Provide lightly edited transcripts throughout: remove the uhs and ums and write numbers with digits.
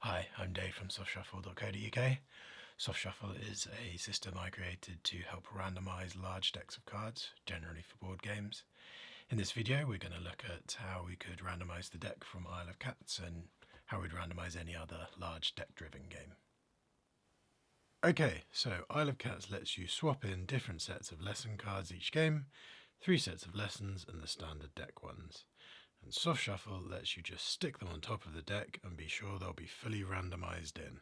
Hi, I'm Dave from softshuffle.co.uk. Softshuffle is a system I created to help randomise large decks of cards, generally for board games. In this video we're going to look at how we could randomise the deck from Isle of Cats and how we'd randomise any other large deck-driven game. Okay, so Isle of Cats lets you swap in different sets of lesson cards each game, 3 sets of lessons and the standard deck ones. And Soft Shuffle lets you just stick them on top of the deck and be sure they'll be fully randomised in.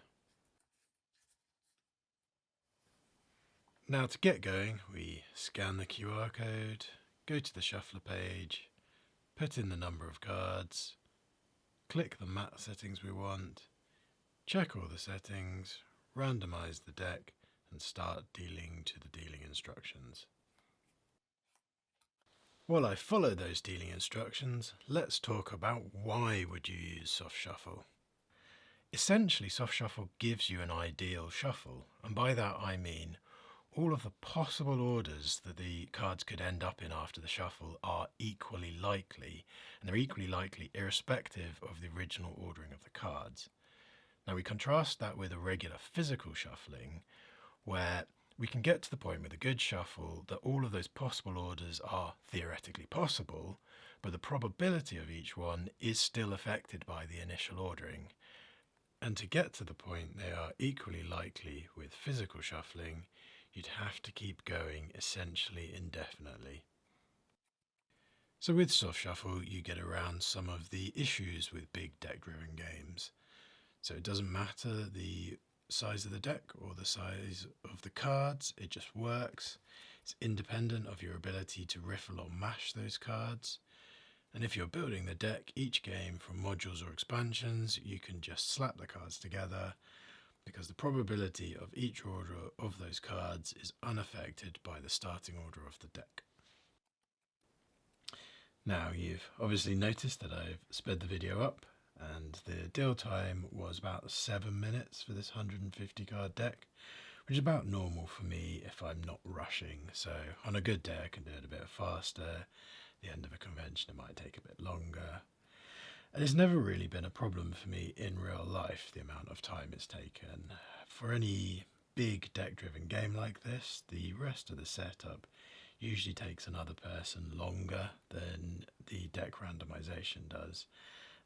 Now to get going, we scan the QR code, go to the shuffler page, put in the number of cards, click the mat settings we want, check all the settings, randomise the deck and start dealing to the dealing instructions. While I follow those dealing instructions, let's talk about why would you use Soft Shuffle. Essentially, Soft Shuffle gives you an ideal shuffle, and by that I mean all of the possible orders that the cards could end up in after the shuffle are equally likely, and they're equally likely irrespective of the original ordering of the cards. Now we contrast that with a regular physical shuffling, where we can get to the point with a good shuffle that all of those possible orders are theoretically possible, but the probability of each one is still affected by the initial ordering. And to get to the point they are equally likely with physical shuffling, you'd have to keep going essentially indefinitely. So with Soft Shuffle, you get around some of the issues with big deck-driven games. So it doesn't matter the size of the deck or the size of the cards, it just works. It's independent of your ability to riffle or mash those cards. And if you're building the deck each game from modules or expansions, you can just slap the cards together because the probability of each order of those cards is unaffected by the starting order of the deck. Now you've obviously noticed that I've sped the video up, and the deal time was about 7 minutes for this 150 card deck, which is about normal for me if I'm not rushing. So on a good day I can do it a bit faster, at the end of a convention it might take a bit longer. And it's never really been a problem for me in real life, the amount of time it's taken. For any big deck-driven game like this, the rest of the setup usually takes another person longer than the deck randomization does.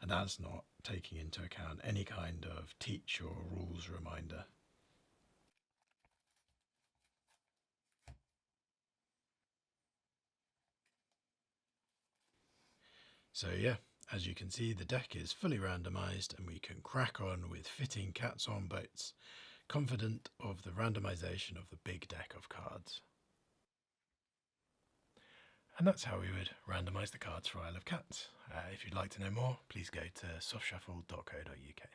And that's not taking into account any kind of teach or rules reminder. So yeah, as you can see, the deck is fully randomized and we can crack on with fitting cats on boats, confident of the randomization of the big deck of cards. And that's how we would randomize the cards for Isle of Cats. If you'd like to know more, please go to softshuffle.co.uk.